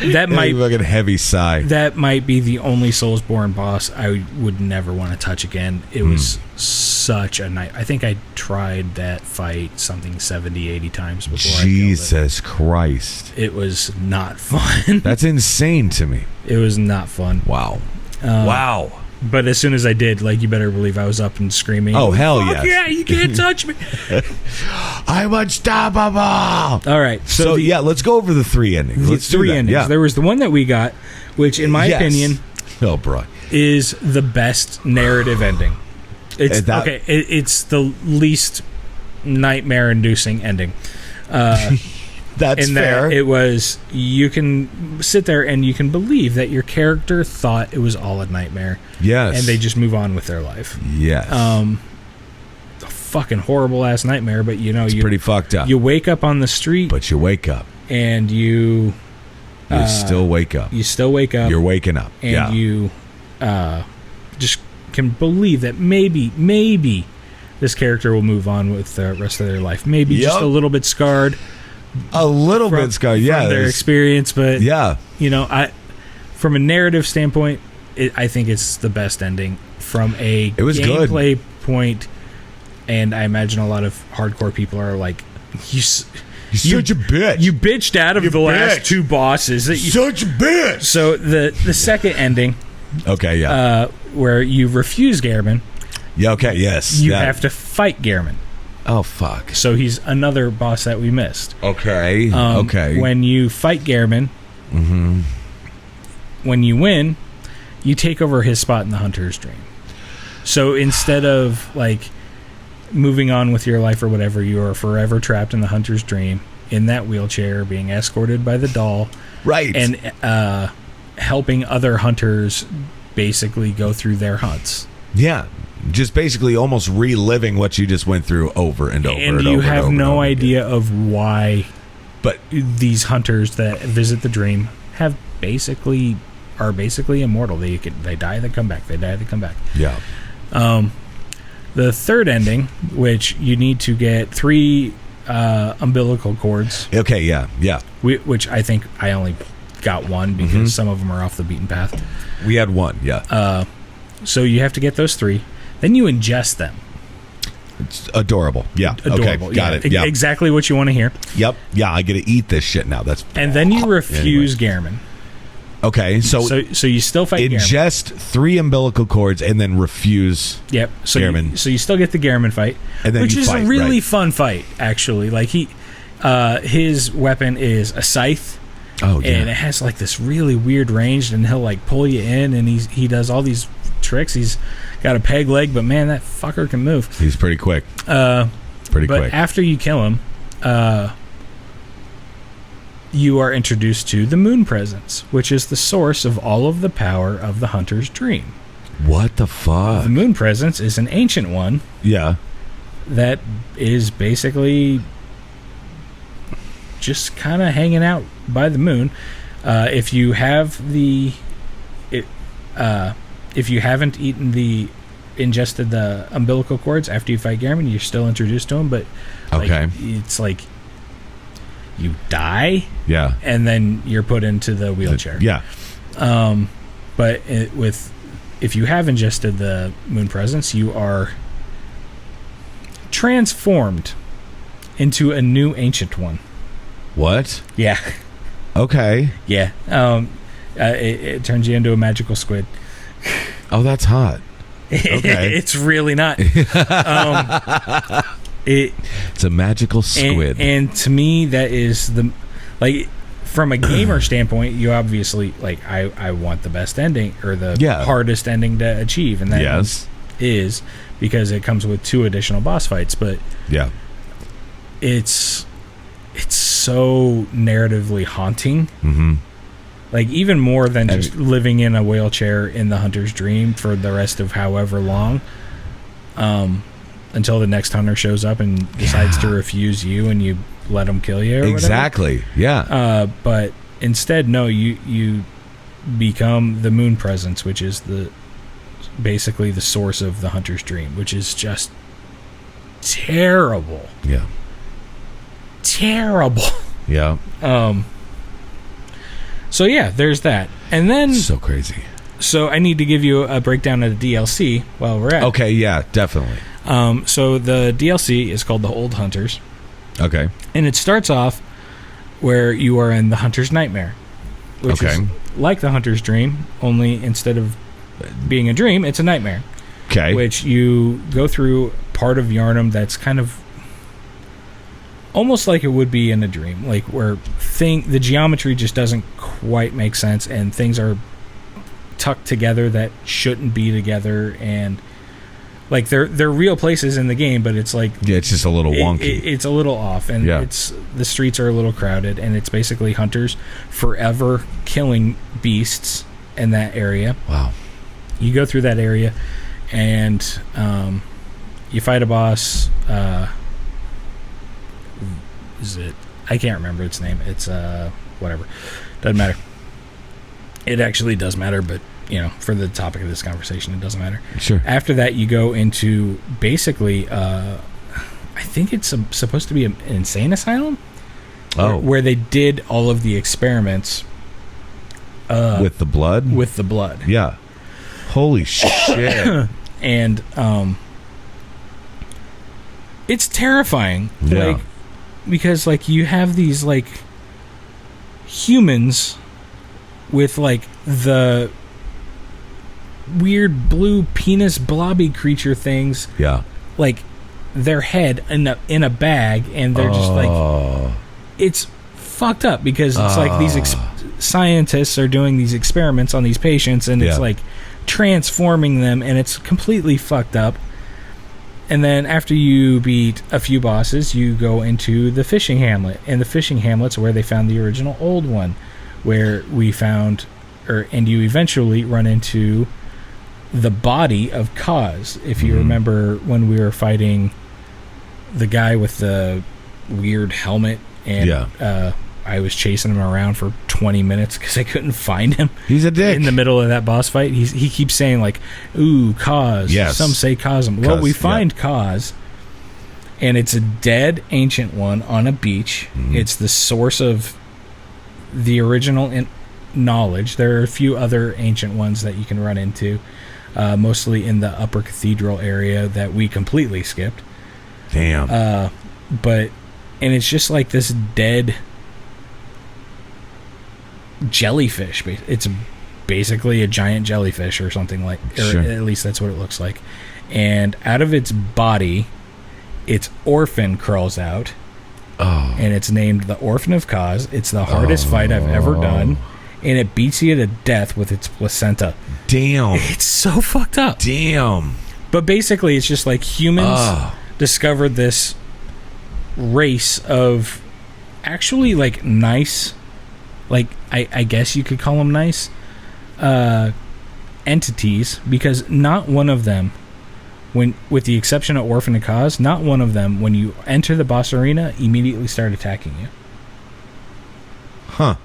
That might fucking heavy sigh. That might be the only Soulsborne boss I would never want to touch again. It was such a night. I think I tried that fight something 70, 80 times before Jesus Christ. It was not fun. That's insane to me. It was not fun. Wow. Wow. But as soon as I did, like, you better believe I was up and screaming. Oh, hell yes. Yeah, you can't touch me. I'm unstoppable. All right. So yeah, let's go over the 3 endings. Let's do 3 that. endings. Yeah. There was the one that we got, which, in my opinion, bro, is the best narrative ending. It's it's the least nightmare-inducing ending. That's fair. That it was, you can sit there and you can believe that your character thought it was all a nightmare. Yes. And they just move on with their life. Yes. A fucking horrible ass nightmare, but it's pretty fucked up. You wake up on the street, but you wake up, and you still wake up. You still wake up. You're waking up, and you just can believe that maybe this character will move on with the rest of their life. Maybe just a little bit scarred. A little bit scarred, from their experience, but from a narrative standpoint, I think it's the best ending. From a gameplay point, and I imagine a lot of hardcore people are like, you're such a bitch. You bitched out of the last 2 bosses. Such a bitch. So the second ending, where you refuse Gehrman. Yeah. Okay. Yes. You have to fight Gehrman. Oh fuck! So he's another boss that we missed. Okay. When you fight Gehrman, when you win, you take over his spot in the Hunter's Dream. So instead of like moving on with your life or whatever, you are forever trapped in the Hunter's Dream in that wheelchair, being escorted by the doll, right? And helping other hunters basically go through their hunts. Yeah. Just basically almost reliving what you just went through over and over and over. And you have no idea of why, but these hunters that visit the dream are basically immortal. They die, they come back. They die, they come back. Yeah. The third ending, which you need to get 3 umbilical cords. Okay. Yeah. Yeah. Which I think I only got 1 because some of them are off the beaten path. We had 1. Yeah. So you have to get those 3. Then you ingest them. It's adorable. Yeah. Adorable. Okay. Got it. Yeah. Exactly what you want to hear. Yep. Yeah. I get to eat this shit now. And then you refuse Gehrman. Okay. So you still fight Gehrman. Ingest 3 umbilical cords and then refuse. Yep. So Gehrman. So you still get the Gehrman fight, and then which is fight, a really fun fight. Actually, like his weapon is a scythe. Oh yeah. And it has like this really weird range, and he'll like pull you in, and he does all these tricks. He's got a peg leg, but man, that fucker can move. He's pretty quick. But after you kill him, you are introduced to the Moon Presence, which is the source of all of the power of the Hunter's Dream. What the fuck? The Moon Presence is an ancient one. Yeah. That is basically just kind of hanging out by the moon. If you haven't ingested the umbilical cords after you fight Gehrman, you're still introduced to him, but it's like you die, and then you're put into the wheelchair. But if you have ingested the Moon Presence, you are transformed into a new ancient one. What? Yeah. Okay. Yeah. It turns you into a magical squid. Oh, that's hot. Okay. It's really not. It's a magical squid. And to me, that is from a gamer standpoint, you obviously I want the best ending or the hardest ending to achieve, and that is because it comes with 2 additional boss fights. But it's so narratively haunting. Mm-hmm. Like, even more than just living in a wheelchair in the Hunter's Dream for the rest of however long, until the next hunter shows up and decides to refuse you and you let him kill you or exactly whatever. Yeah. But instead, no, you become the Moon Presence, which is basically the source of the Hunter's Dream, which is just terrible. Yeah. Terrible. Yeah. So yeah, there's that. And then so crazy. So I need to give you a breakdown of the DLC while we're at. Okay, yeah, definitely. So the DLC is called The Old Hunters. Okay. And it starts off where you are in the Hunter's Nightmare, which is like the Hunter's Dream, only instead of being a dream, it's a nightmare. Okay. Which you go through part of Yharnam that's kind of almost like it would be in a dream, like where the geometry just doesn't quite make sense, and things are tucked together that shouldn't be together, and like they're real places in the game, but it's like it's just a little wonky. It's a little off, and the streets are a little crowded, and it's basically hunters forever killing beasts in that area. Wow. You go through that area, and you fight a boss. Is it? I can't remember its name. It's whatever. Doesn't matter. It actually does matter, but for the topic of this conversation, it doesn't matter. Sure. After that, you go into basically, I think it's supposed to be an insane asylum. Oh. Where they did all of the experiments. With the blood? With the blood. Yeah. Holy shit. And it's terrifying. Yeah. Like, because you have these humans with the weird blue penis blobby creature things. Yeah. Their head in a bag, and they're just it's fucked up because it's these scientists are doing these experiments on these patients, and it's transforming them, and it's completely fucked up. And then after you beat a few bosses, you go into the fishing hamlet. And the fishing hamlet's where they found the original old one, where we found, and you eventually run into the body of Kaz. If you remember when we were fighting the guy with the weird helmet, and I was chasing him around for 20 minutes because I couldn't find him. He's a dick. In the middle of that boss fight, he keeps saying ooh, Kaz. Yes. Some say Kazum. Well, we find Kaz, and it's a dead ancient one on a beach. It's the source of the original knowledge. There are a few other ancient ones that you can run into, mostly in the upper cathedral area that we completely skipped. Damn. And it's just this dead jellyfish. It's basically a giant jellyfish or something or at least that's what it looks like. And out of its body, its orphan crawls out. Oh. And it's named the Orphan of Kaz. It's the hardest fight I've ever done, and it beats you to death with its placenta. Damn. It's so fucked up. Damn. But basically, it's just humans discovered this race of actually nice, I guess you could call them nice entities, because not one of them, with the exception of Orphan of Kaz, not one of them, when you enter the boss arena, immediately start attacking you. Huh.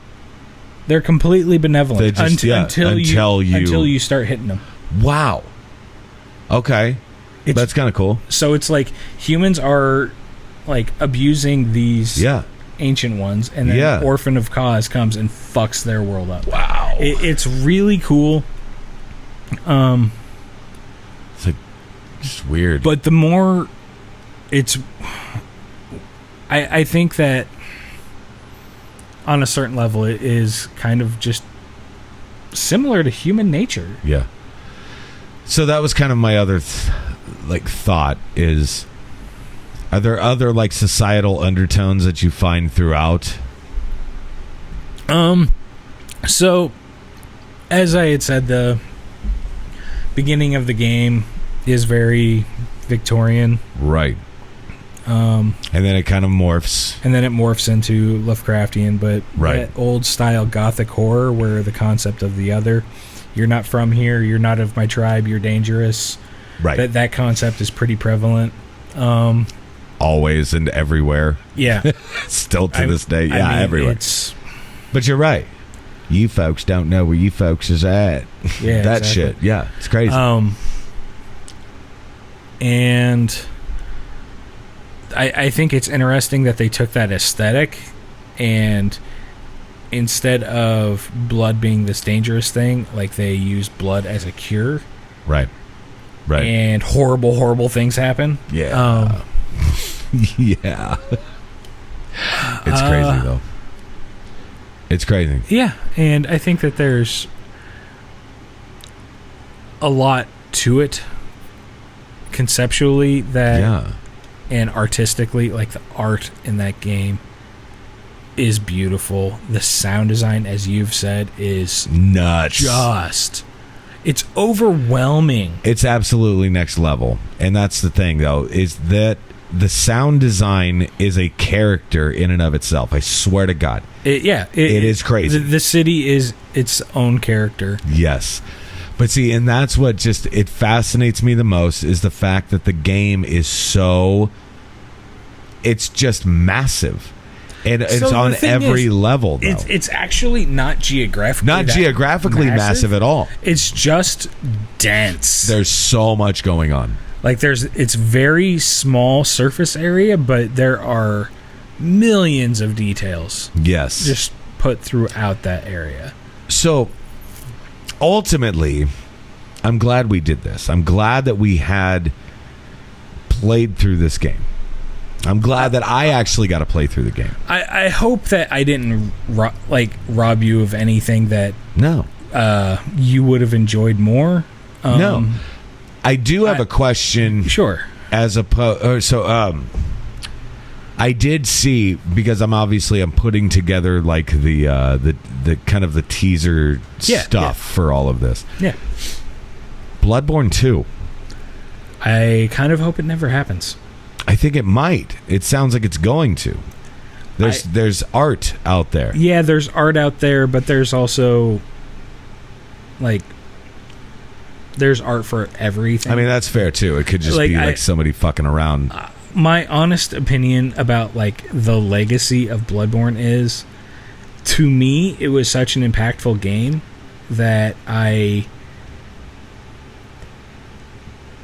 They're completely benevolent until you start hitting them. Wow. Okay. That's kind of cool. So it's humans are abusing these ancient ones, and then Orphan of Kaz comes and fucks their world up. Wow. It's really cool. It's just weird. But the more it's, I think that on a certain level it is kind of just similar to human nature. Yeah. So that was kind of my other thought is, are there other societal undertones that you find throughout? So as I had said, the beginning of the game is very Victorian. Right. And then it kind of morphs. And then it morphs into Lovecraftian, but that old style gothic horror where the concept of the other, you're not from here, you're not of my tribe, you're dangerous. Right. That concept is pretty prevalent. Always and everywhere. Yeah. Still to this day. Yeah, everywhere. But you're right. You folks don't know where you folks is at. Yeah, that exactly. shit. Yeah, it's crazy. And I think it's interesting that they took that aesthetic, and instead of blood being this dangerous thing, they use blood as a cure. Right. And horrible things happen. Yeah. Yeah. It's crazy, though. It's crazy. Yeah, and I think that there's a lot to it conceptually and artistically. Like, the art in that game is beautiful. The sound design, as you've said, is nuts. It's overwhelming. It's absolutely next level. And that's the thing, though, is that the sound design is a character in and of itself. I swear to God. It is crazy. The city is its own character. Yes. But see, and that's what it fascinates me the most, is the fact that the game is it's just massive. And it's on every level, though. It's actually not geographically massive at all. It's just dense. There's so much going on. Like, it's very small surface area, but there are millions of details. Yes. Just put throughout that area. So, ultimately, I'm glad we did this. I'm glad that we had played through this game. I'm glad that I actually got to play through the game. I hope that I didn't rob you of anything that you would have enjoyed more. No. I do have a question. Sure. I did see, because I'm putting together like the kind of the teaser stuff for all of this. Yeah. Bloodborne 2. I kind of hope it never happens. I think it might. It sounds like it's going to. There's art out there. Yeah, there's art out there, but there's also there's art for everything. I mean, that's fair too. It could just be somebody fucking around. My honest opinion about the legacy of Bloodborne is, to me, it was such an impactful game that I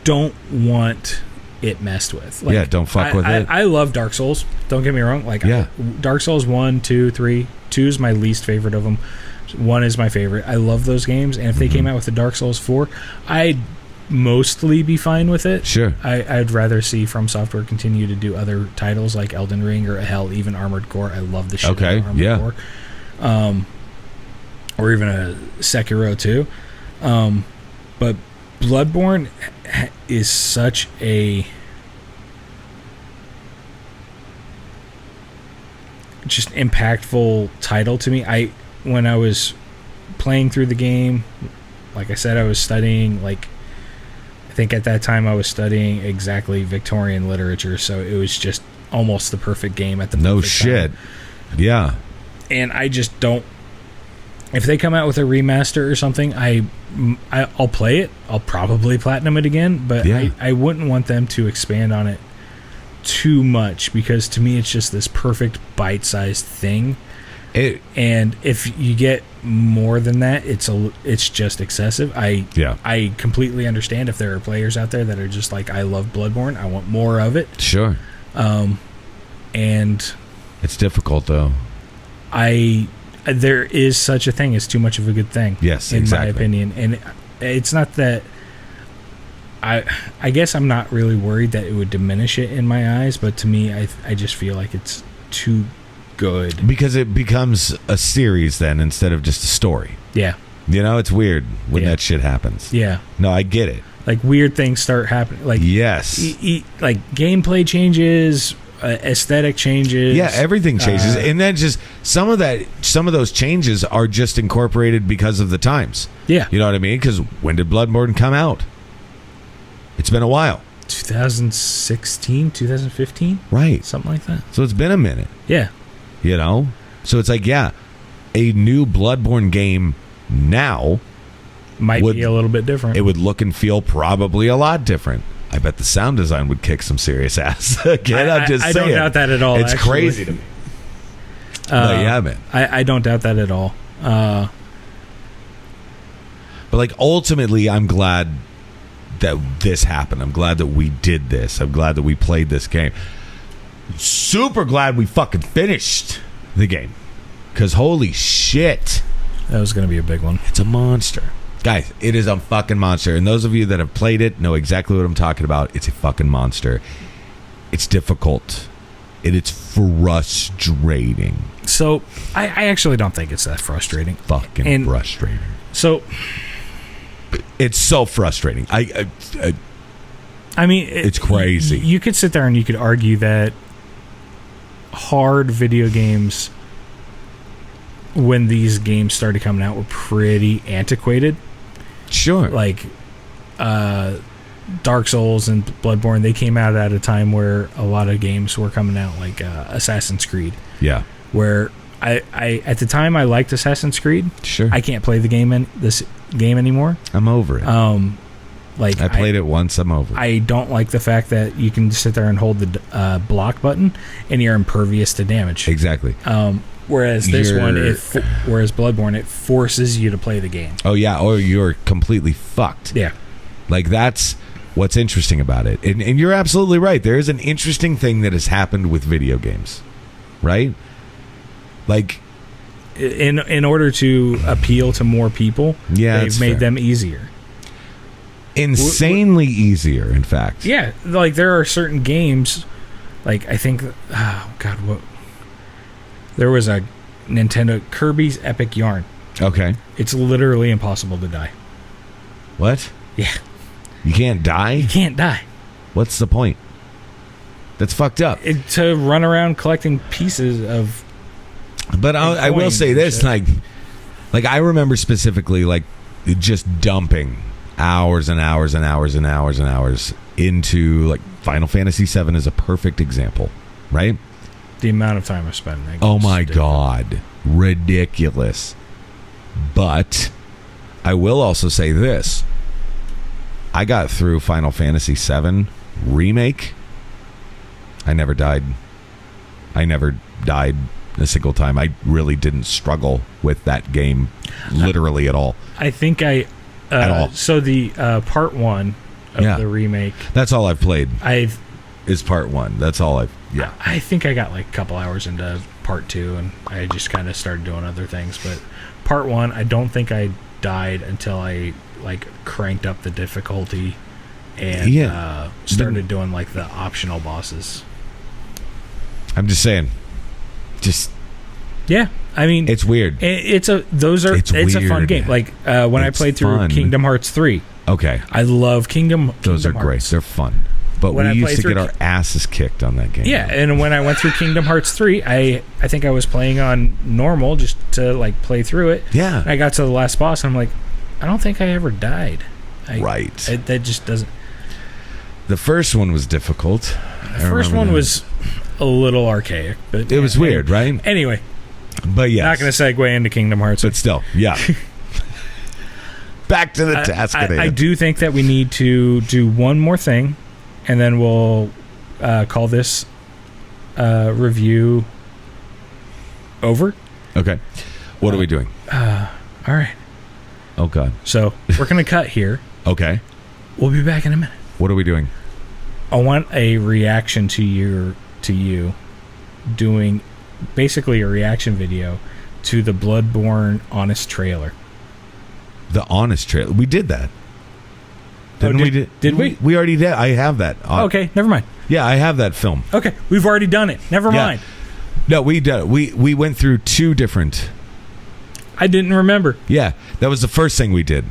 don't want it messed with. Don't fuck with it. I love Dark Souls. Don't get me wrong. Dark Souls 1, 2, 3. 2 is my least favorite of them. 1 is my favorite. I love those games, and if they came out with the Dark Souls 4, I'd mostly be fine with it. Sure. I'd rather see From Software continue to do other titles like Elden Ring or even Armored Core. I love the shit out of Armored Core. Or even a Sekiro too. But Bloodborne is such a just impactful title to me. When I was playing through the game, like I said, I was studying, I think at that time I was studying exactly Victorian literature, so it was just almost the perfect game at the perfect time. Yeah. And I just don't, if they come out with a remaster or something, I'll play it. I'll probably platinum it again, but I wouldn't want them to expand on it too much, because to me it's just this perfect bite-sized thing. And if you get more than that, it's just excessive. I completely understand if there are players out there that are just like, I love Bloodborne, I want more of it. Sure. And it's difficult though. There is such a thing as too much of a good thing. Yes, in exactly. my opinion. And it's not that I guess I'm not really worried that it would diminish it in my eyes, but to me, I just feel like it's too good. Because it becomes a series then instead of just a story. Yeah. It's weird when that shit happens. Yeah. No, I get it. Weird things start happening. Yes. Gameplay changes, aesthetic changes. Yeah, everything changes. And then just some of those changes are just incorporated because of the times. Yeah. You know what I mean? Because when did Bloodborne come out? It's been a while. 2016, 2015? Right. Something like that. So it's been a minute. Yeah. So it's a new Bloodborne game now might be a little bit different. It would look and feel probably a lot different. I bet the sound design would kick some serious ass. Again, I'm just saying. I don't doubt that at all. It's crazy to me. Man. I don't doubt that at all. But ultimately, I'm glad that this happened. I'm glad that we did this. I'm glad that we played this game. Super glad we fucking finished the game. Because holy shit. That was going to be a big one. It's a monster. Guys, it is a fucking monster. And those of you that have played it know exactly what I'm talking about. It's a fucking monster. It's difficult. It's frustrating. So, I actually don't think it's that frustrating. Fucking frustrating. So, It's so frustrating. I mean, it's crazy. You could sit there and you could argue that hard video games, when these games started coming out, were pretty antiquated. Sure. Like Dark Souls and Bloodborne, they came out at a time where a lot of games were coming out, like Assassin's Creed. Yeah. Where I at the time I liked Assassin's Creed. Sure. I can't play this game anymore. I'm over it. Like I played it once. I'm over it. I don't like the fact that you can sit there and hold the block button and you're impervious to damage. Exactly. Whereas whereas Bloodborne, it forces you to play the game. Oh yeah, or you're completely fucked. Yeah. Like that's what's interesting about it. And you're absolutely right. There is an interesting thing that has happened with video games. Right? Like in order to appeal to more people, they've made them easier. Insanely easier, in fact. Yeah, like there are certain games, like I think, there was a Nintendo Kirby's Epic Yarn. Okay. It's literally impossible to die. What? Yeah. You can't die? You can't die. What's the point? That's fucked up. To run around collecting pieces of. But I will say this, like I remember specifically, like just dumping hours and hours and hours and hours and hours into, like, Final Fantasy VII is a perfect example, right? The amount of time I spent in that game. Oh my God. Ridiculous. But I will also say this. I got through Final Fantasy VII Remake. I never died a single time. I really didn't struggle with that game literally at all. I think at all. So the part 1 of the remake. That's all I've played. Is part 1. That's all I've. Yeah. I think I got like a couple hours into part 2, and I just kind of started doing other things. But part 1, I don't think I died until I like cranked up the difficulty and started doing like the optional bosses. I'm just saying. Yeah, I mean, it's weird. It's a fun game. Like when I played through Kingdom Hearts 3. Okay, I love Kingdom Hearts. Those are great. They're fun. But we used to get our asses kicked on that game. Yeah, and when I went through Kingdom Hearts 3, I think I was playing on normal just to like play through it. Yeah, and I got to the last boss, and I'm like, I don't think I ever died. Right. That just doesn't. The first one was difficult. The first one was a little archaic, but it was weird, right? Anyway. But yeah, not going to segue into Kingdom Hearts. But still, yeah. Back to the task at hand. I do think that we need to do one more thing, and then we'll call this review over. Okay. What are we doing? All right. Oh, God. So we're going to cut here. Okay. We'll be back in a minute. What are we doing? I want a reaction to you doing basically a reaction video to the Bloodborne Honest trailer. The Honest trailer. We did that. Didn't we? Did we? We already did. I have that. Okay, never mind. Yeah, I have that film. Okay, we've already done it. Never mind. No, we did. We went through 2 different. I didn't remember. Yeah, that was the first thing we did.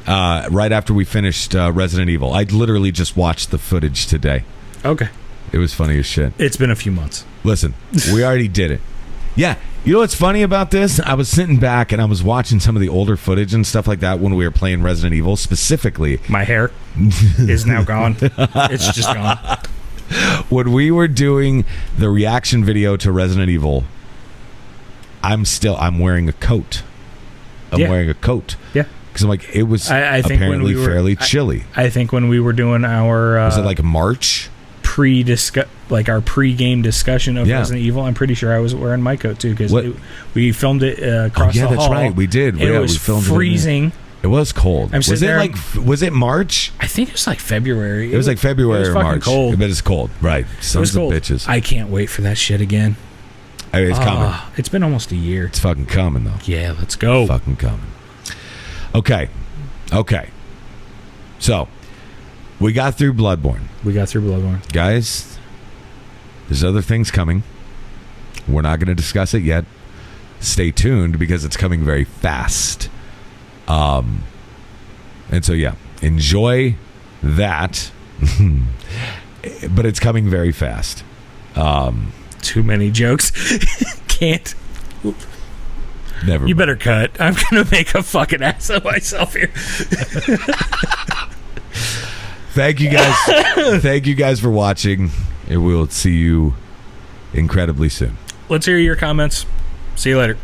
Right after we finished Resident Evil. I literally just watched the footage today. Okay. It was funny as shit. It's been a few months. Listen, we already did it. Yeah. You know what's funny about this? I was sitting back and I was watching some of the older footage and stuff like that when we were playing Resident Evil, specifically. My hair is now gone. It's just gone. When we were doing the reaction video to Resident Evil, I'm wearing a coat. I'm wearing a coat. Yeah. Because I'm like, it was I think apparently fairly chilly. I think when we were doing our... was it like March? Our pre-game discussion of Resident Evil, I'm pretty sure I was wearing my coat too, because we filmed it across the hall. Yeah, that's right. We did. It was we filmed freezing. It was cold. Was it March? I think it was like February. It was like February or March. Cold. But it's cold. Right. Sons of bitches. I can't wait for that shit again. It's coming. It's been almost a year. It's fucking coming, though. Yeah, let's go. It's fucking coming. Okay. So, we got through Bloodborne. Guys, there's other things coming. We're not going to discuss it yet. Stay tuned because it's coming very fast. And so, yeah, enjoy that. But it's coming very fast. Too many jokes. Can't. Never. You better cut. I'm going to make a fucking ass of myself here. Thank you guys. Thank you guys for watching. And we'll see you incredibly soon. Let's hear your comments. See you later.